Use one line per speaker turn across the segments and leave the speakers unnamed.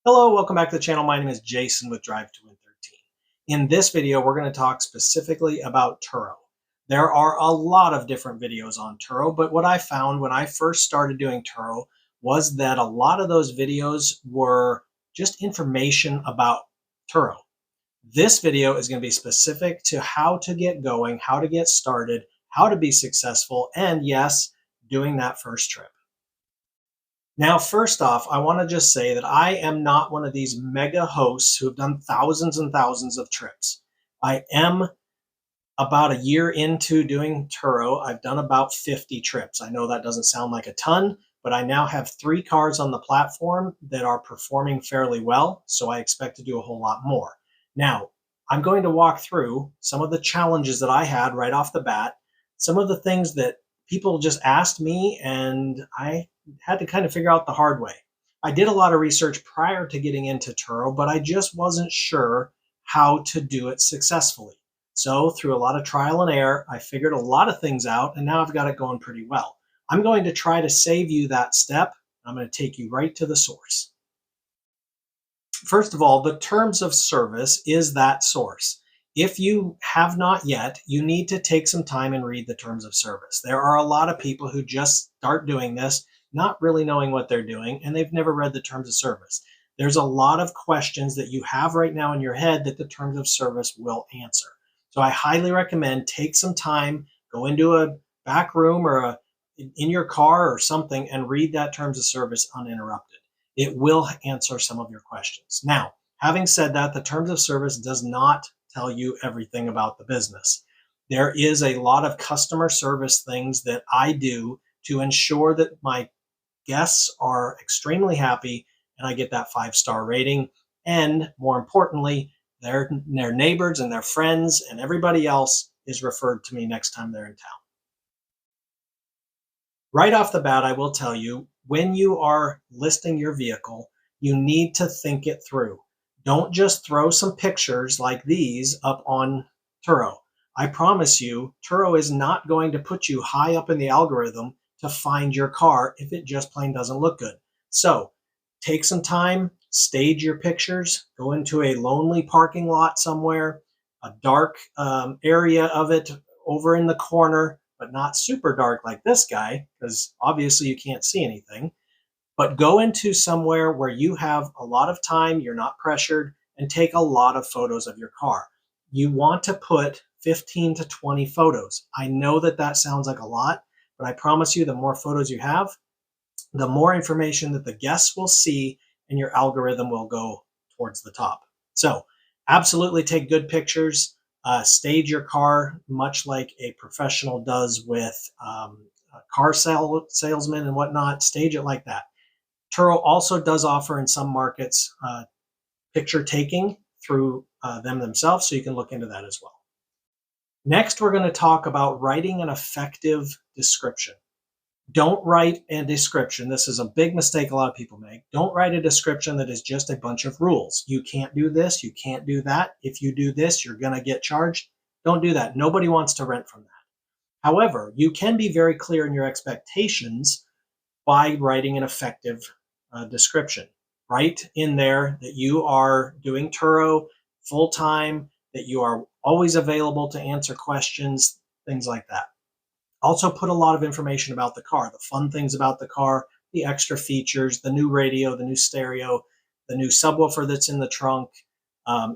Hello, welcome back to the channel. My name is Jason with Drive to Win 13. In this video, we're going to talk specifically about Turo. There are a lot of different videos on Turo, but what I found when I first started doing Turo was that a lot of those videos were just information about Turo. This video is going to be specific to how to get going, how to get started, how to be successful, and yes, doing that first trip. Now, first off, I want to just say that I am not one of these mega hosts who have done thousands and thousands of trips. I am about a year into doing Turo. I've done about 50 trips. I know that doesn't sound like a ton, but I now have 3 cars on the platform that are performing fairly well, so I expect to do a whole lot more. Now, I'm going to walk through some of the challenges that I had right off the bat, some of the things that people just asked me, and I had to kind of figure out the hard way. I did a lot of research prior to getting into Turo, but I just wasn't sure how to do it successfully. So through a lot of trial and error, I figured a lot of things out, and now I've got it going pretty well. I'm going to try to save you that step. I'm going to take you right to the source. First of all, the terms of service is that source. If you have not yet, you need to take some time and read the terms of service. There are a lot of people who just start doing this, not really knowing what they're doing, and they've never read the terms of service. There's a lot of questions that you have right now in your head that the terms of service will answer. So I highly recommend take some time, go into a back room or in your car or something and read that terms of service uninterrupted. It will answer some of your questions. Now, having said that, the terms of service does not tell you everything about the business. There is a lot of customer service things that I do to ensure that my guests are extremely happy and I get that 5-star rating. And more importantly, their neighbors and their friends and everybody else is referred to me next time they're in town. Right off the bat, I will tell you, when you are listing your vehicle, you need to think it through. Don't just throw some pictures like these up on Turo. I promise you, Turo is not going to put you high up in the algorithm to find your car if it just plain doesn't look good. So take some time, stage your pictures, go into a lonely parking lot somewhere, a dark area of it over in the corner, but not super dark like this guy, because obviously you can't see anything. But go into somewhere where you have a lot of time, you're not pressured, and take a lot of photos of your car. You want to put 15 to 20 photos. I know that that sounds like a lot, but I promise you the more photos you have, the more information that the guests will see and your algorithm will go towards the top. So absolutely take good pictures. Stage your car much like a professional does with car salesmen and whatnot. Stage it like that. Turo also does offer in some markets picture taking through them themselves, so you can look into that as well. Next, we're going to talk about writing an effective description. Don't write a description. This is a big mistake a lot of people make. Don't write a description that is just a bunch of rules. You can't do this. You can't do that. If you do this, you're going to get charged. Don't do that. Nobody wants to rent from that. However, you can be very clear in your expectations by writing an effective description. Write in there that you are doing Turo full time, that you are always available to answer questions, things like that. Also put a lot of information about the car, the fun things about the car, the extra features, the new radio, the new stereo, the new subwoofer that's in the trunk,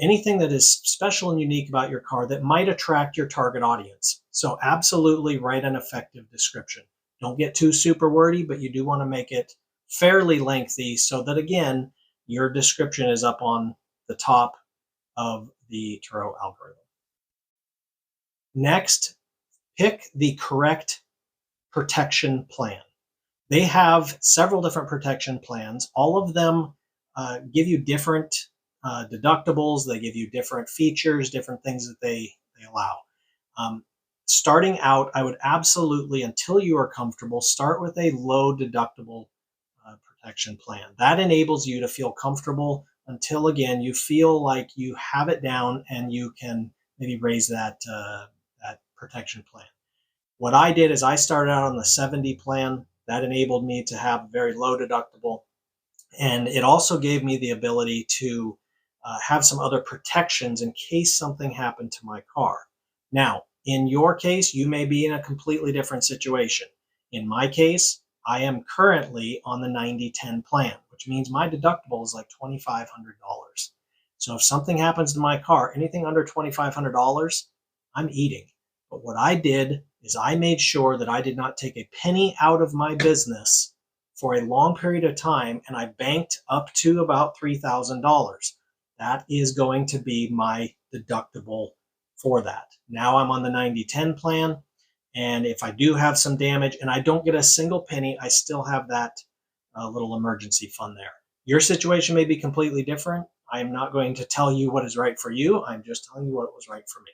anything that is special and unique about your car that might attract your target audience. So absolutely write an effective description. Don't get too super wordy, but you do want to make it fairly lengthy so that, again, your description is up on the top of the Turo algorithm. Next, pick the correct protection plan. They have several different protection plans. All of them give you different deductibles. They give you different features, different things that they allow. Starting out, I would absolutely, until you are comfortable, start with a low deductible protection plan. That enables you to feel comfortable until, again, you feel like you have it down and you can maybe raise that protection plan. What I did is I started out on the 70 plan. That enabled me to have a very low deductible. And it also gave me the ability to have some other protections in case something happened to my car. Now, in your case, you may be in a completely different situation. In my case, I am currently on the 90/10 plan, which means my deductible is like $2,500. So if something happens to my car, anything under $2,500, I'm eating. But what I did is I made sure that I did not take a penny out of my business for a long period of time, and I banked up to about $3,000. That is going to be my deductible for that. Now I'm on the 90/10 plan, and if I do have some damage and I don't get a single penny, I still have that little emergency fund there. Your situation may be completely different. I am not going to tell you what is right for you. I'm just telling you what was right for me.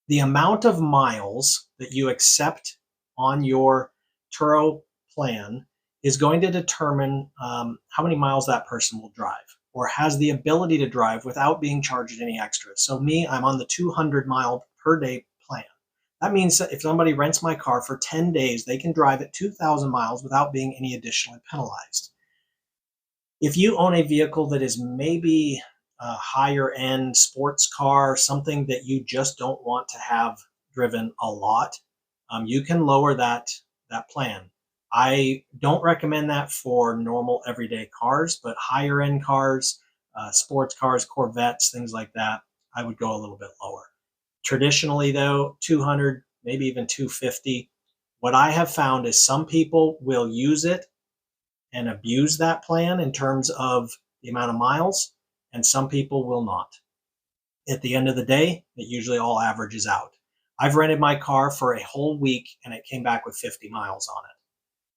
The amount of miles that you accept on your Turo plan is going to determine how many miles that person will drive or has the ability to drive without being charged any extra. So me, I'm on the 200-mile per day plan. That means that if somebody rents my car for 10 days, they can drive it 2,000 miles without being any additionally penalized. If you own a vehicle that is maybe a higher end sports car, something that you just don't want to have driven a lot, you can lower that plan. I don't recommend that for normal everyday cars, but higher end cars, sports cars, Corvettes, things like that, I would go a little bit lower. Traditionally, though, 200, maybe even 250. What I have found is some people will use it and abuse that plan in terms of the amount of miles, and some people will not. At the end of the day, it usually all averages out. I've rented my car for a whole week and it came back with 50 miles on it.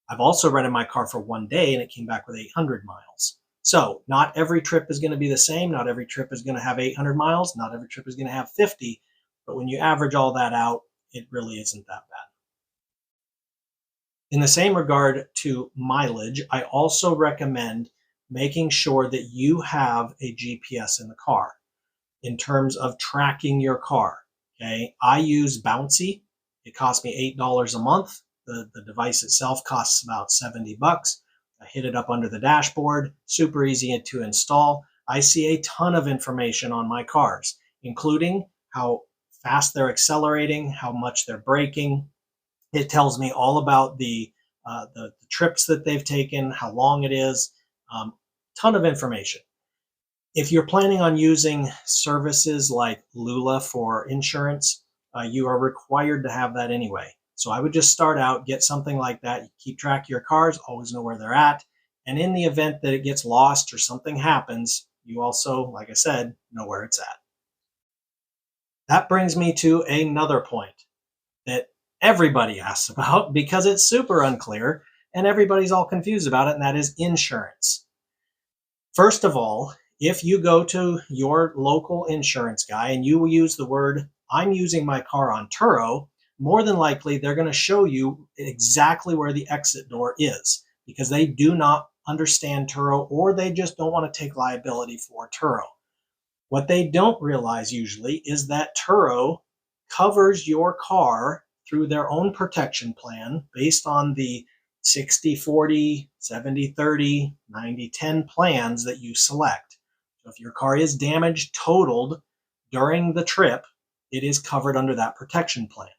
I've also rented my car for one day and it came back with 800 miles. So not every trip is going to be the same. Not every trip is going to have 800 miles. Not every trip is going to have 50. But when you average all that out, it really isn't that bad. In the same regard to mileage, I also recommend making sure that you have a GPS in the car in terms of tracking your car. Okay, I use Bouncy. It costs me $8 a month. The device itself costs about 70 bucks. I hit it up under the dashboard, super easy to install. I see a ton of information on my cars, including how fast they're accelerating, how much they're braking. It tells me all about the trips that they've taken, how long it is, ton of information. If you're planning on using services like LULA for insurance, you are required to have that anyway. So I would just start out, get something like that. You keep track of your cars, always know where they're at. And in the event that it gets lost or something happens, you also, like I said, know where it's at. That brings me to another point that everybody asks about because it's super unclear and everybody's all confused about it, and that is insurance. First of all, if you go to your local insurance guy and you will use the word, I'm using my car on Turo, more than likely they're going to show you exactly where the exit door is because they do not understand Turo or they just don't want to take liability for Turo. What they don't realize usually is that Turo covers your car through their own protection plan based on the 60/40, 70/30, 90/10 plans that you select. So if your car is damaged, totaled during the trip, it is covered under that protection plan.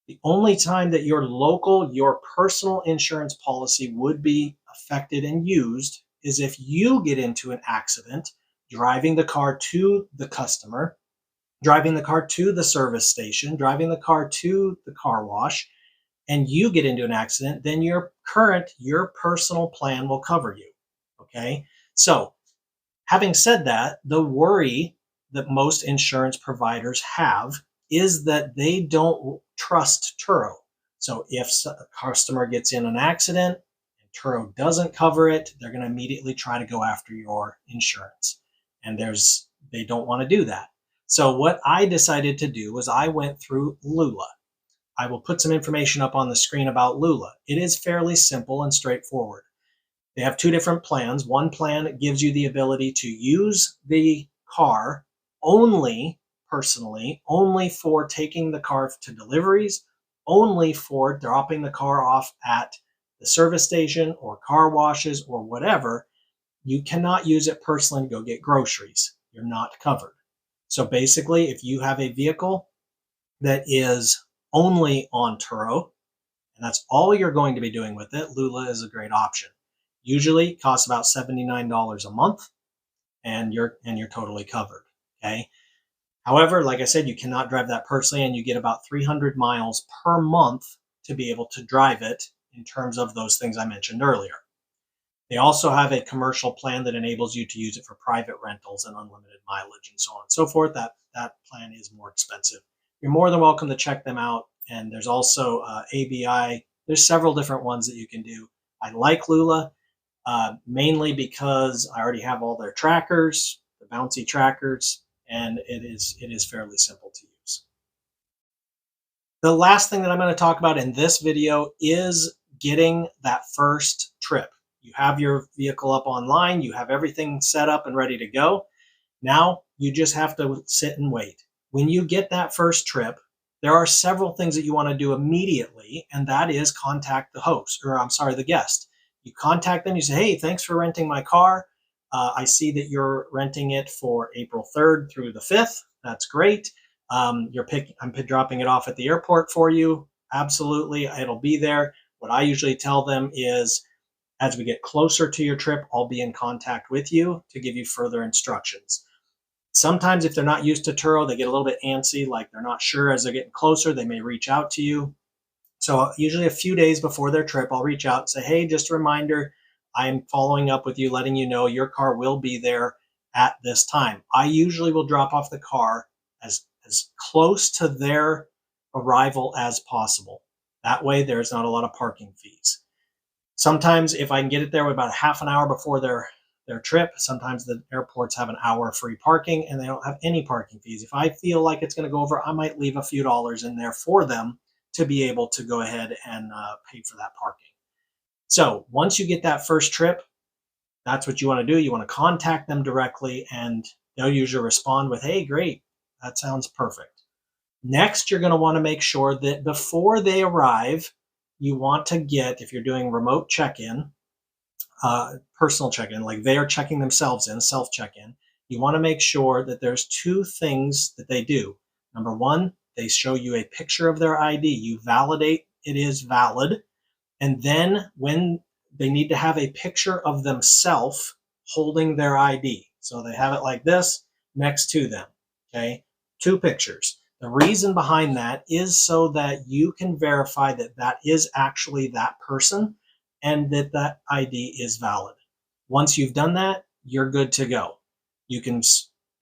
The only time that your personal insurance policy would be affected and used is if you get into an accident driving the car to the customer, driving the car to the service station, driving the car to the car wash, and you get into an accident, then your personal plan will cover you. Okay. So having said that, the worry that most insurance providers have is that they don't trust Turo. So if a customer gets in an accident and Turo doesn't cover it, they're going to immediately try to go after your insurance. And they don't want to do that. So what I decided to do was I went through LULA. I will put some information up on the screen about LULA. It is fairly simple and straightforward. They have two different plans. One plan gives you the ability to use the car only personally, only for taking the car to deliveries, only for dropping the car off at the service station or car washes or whatever, you cannot use it personally to go get groceries. You're not covered. So basically, if you have a vehicle that is only on Turo, and that's all you're going to be doing with it, LULA is a great option. Usually it costs about $79 a month, and you're totally covered. Okay. However, like I said, you cannot drive that personally, and you get about 300 miles per month to be able to drive it in terms of those things I mentioned earlier. They also have a commercial plan that enables you to use it for private rentals and unlimited mileage and so on and so forth. That plan is more expensive. You're more than welcome to check them out. And there's also ABI. There's several different ones that you can do. I like LULA mainly because I already have all their trackers, the bouncy trackers, and it is fairly simple to use. The last thing that I'm going to talk about in this video is getting that first trip. You have your vehicle up online, you have everything set up and ready to go. Now you just have to sit and wait. When you get that first trip, there are several things that you want to do immediately, and that is contact the host, or I'm sorry, the guest. You contact them, you say, hey, thanks for renting my car. I see that you're renting it for April 3rd through the 5th. That's great. I'm dropping it off at the airport for you. Absolutely, it'll be there. What I usually tell them is, as we get closer to your trip, I'll be in contact with you to give you further instructions. Sometimes if they're not used to Turo, they get a little bit antsy, like they're not sure as they're getting closer, they may reach out to you. So usually a few days before their trip, I'll reach out and say, hey, just a reminder, I'm following up with you, letting you know your car will be there at this time. I usually will drop off the car as close to their arrival as possible. That way there's not a lot of parking fees. Sometimes if I can get it there about a half an hour before their trip, sometimes the airports have an hour free parking and they don't have any parking fees. If I feel like it's going to go over, I might leave a few dollars in there for them to be able to go ahead and pay for that parking. So once you get that first trip, that's what you want to do. You want to contact them directly, and they'll usually respond with, hey, great, that sounds perfect. Next, you're going to want to make sure that before they arrive, you want to get, if you're doing remote check-in, personal check-in, like they are checking themselves in, self-check-in, you want to make sure that there's two things that they do. Number one, they show you a picture of their ID. You validate it is valid. And then when they need to have a picture of themselves holding their ID. So they have it like this next to them, okay? Two pictures. The reason behind that is so that you can verify that that is actually that person and that that ID is valid. Once you've done that, you're good to go. You can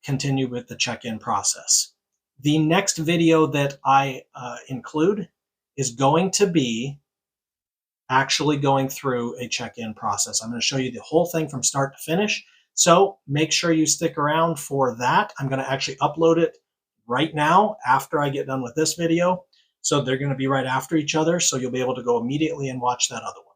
continue with the check-in process. The next video that I include is going to be actually going through a check-in process. I'm going to show you the whole thing from start to finish. So make sure you stick around for that. I'm going to actually upload it right now after I get done with this video. So they're going to be right after each other. So you'll be able to go immediately and watch that other one.